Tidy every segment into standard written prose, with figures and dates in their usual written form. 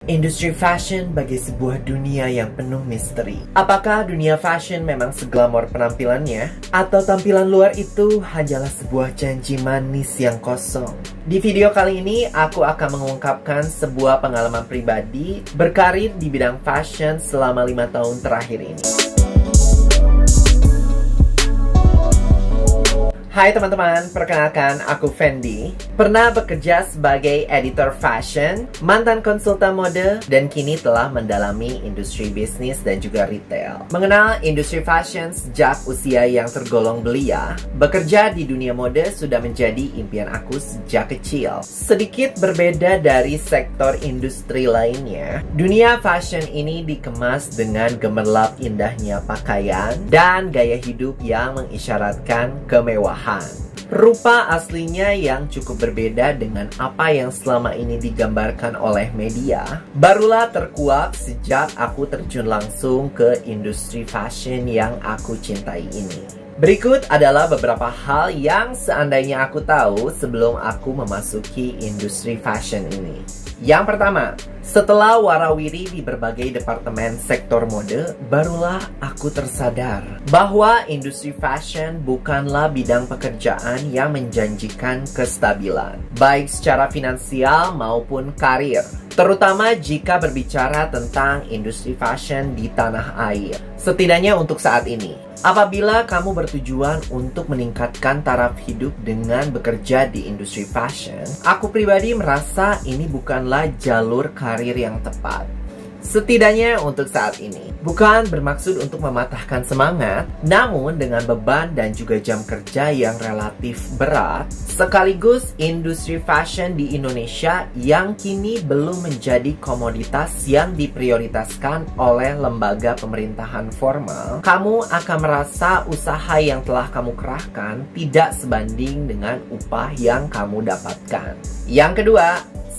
Industri fashion bagi sebuah dunia yang penuh misteri. Apakah dunia fashion memang seglamor penampilannya? Atau tampilan luar itu hanyalah sebuah janji manis yang kosong? Di video kali ini, aku akan mengungkapkan sebuah pengalaman pribadi berkarir di bidang fashion selama 5 tahun terakhir ini. Hai teman-teman, perkenalkan aku Fendi. Pernah bekerja sebagai editor fashion, mantan konsultan mode, dan kini telah mendalami industri bisnis dan juga retail. Mengenal industri fashion sejak usia yang tergolong belia, bekerja di dunia mode sudah menjadi impian aku sejak kecil. Sedikit berbeda dari sektor industri lainnya, dunia fashion ini dikemas dengan gemerlap indahnya pakaian dan gaya hidup yang mengisyaratkan kemewahan. Rupa aslinya yang cukup berbeda dengan apa yang selama ini digambarkan oleh media barulah terkuak sejak aku terjun langsung ke industri fashion yang aku cintai ini. Berikut adalah beberapa hal yang seandainya aku tahu sebelum aku memasuki industri fashion ini. Yang pertama, setelah warawiri di berbagai departemen sektor mode, barulah aku tersadar bahwa industri fashion bukanlah bidang pekerjaan yang menjanjikan kestabilan, baik secara finansial maupun karir. Terutama jika berbicara tentang industri fashion di tanah air. Setidaknya untuk saat ini. Apabila kamu bertujuan untuk meningkatkan taraf hidup dengan bekerja di industri fashion, aku pribadi merasa ini bukanlah jalur karir yang tepat. Setidaknya untuk saat ini. Bukan bermaksud untuk mematahkan semangat, namun dengan beban dan juga jam kerja yang relatif berat, sekaligus industri fashion di Indonesia yang kini belum menjadi komoditas yang diprioritaskan oleh lembaga pemerintahan formal, kamu akan merasa usaha yang telah kamu kerahkan tidak sebanding dengan upah yang kamu dapatkan. Yang kedua,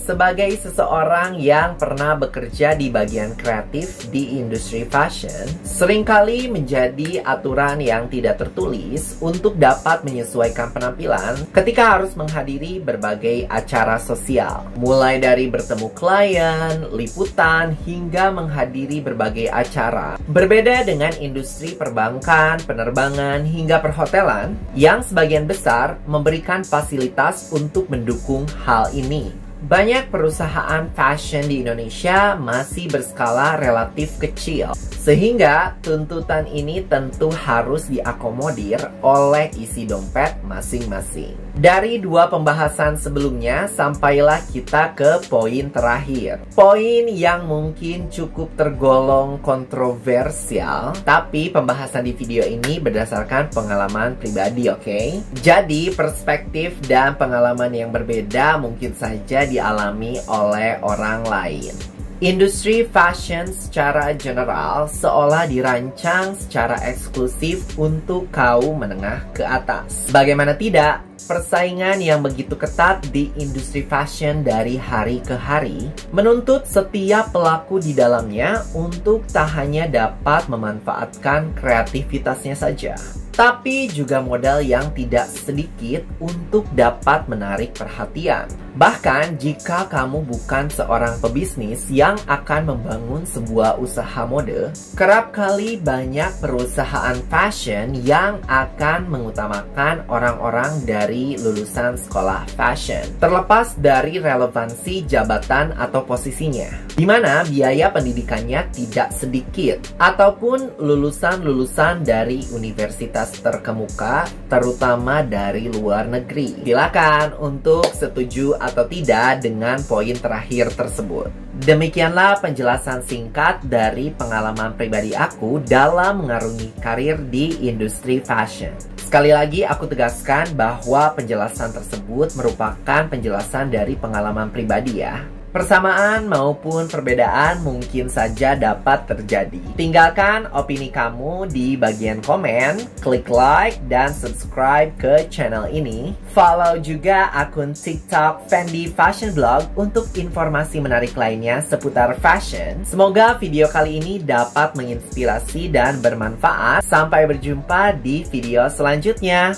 sebagai seseorang yang pernah bekerja di bagian kreatif di industri fashion, seringkali menjadi aturan yang tidak tertulis untuk dapat menyesuaikan penampilan ketika harus menghadiri berbagai acara sosial. Mulai dari bertemu klien, liputan, hingga menghadiri berbagai acara. Berbeda dengan industri perbankan, penerbangan, hingga perhotelan yang sebagian besar memberikan fasilitas untuk mendukung hal ini. Banyak perusahaan fashion di Indonesia masih berskala relatif kecil, sehingga tuntutan ini tentu harus diakomodir oleh isi dompet masing-masing. Dari dua pembahasan sebelumnya, sampailah kita ke poin terakhir. Poin yang mungkin cukup tergolong kontroversial, tapi pembahasan di video ini berdasarkan pengalaman pribadi, oke? Jadi, perspektif dan pengalaman yang berbeda mungkin saja dialami oleh orang lain. Industri fashion secara general seolah dirancang secara eksklusif untuk kaum menengah ke atas. Bagaimana tidak, persaingan yang begitu ketat di industri fashion dari hari ke hari menuntut setiap pelaku di dalamnya untuk tak hanya dapat memanfaatkan kreativitasnya saja, tapi juga modal yang tidak sedikit untuk dapat menarik perhatian. Bahkan jika kamu bukan seorang pebisnis yang akan membangun sebuah usaha mode, kerap kali banyak perusahaan fashion yang akan mengutamakan orang-orang dari lulusan sekolah fashion, terlepas dari relevansi jabatan atau posisinya, di mana biaya pendidikannya tidak sedikit, ataupun lulusan-lulusan dari universitas terkemuka, terutama dari luar negeri. Silakan untuk setuju atau tidak dengan poin terakhir tersebut. Demikianlah penjelasan singkat dari pengalaman pribadi aku dalam mengarungi karir di industri fashion. Sekali lagi aku tegaskan bahwa penjelasan tersebut merupakan penjelasan dari pengalaman pribadi ya. Persamaan maupun perbedaan mungkin saja dapat terjadi. Tinggalkan opini kamu di bagian komen, klik like dan subscribe ke channel ini. Follow juga akun TikTok Fendi Fashion Blog untuk informasi menarik lainnya seputar fashion. Semoga video kali ini dapat menginspirasi dan bermanfaat. Sampai berjumpa di video selanjutnya.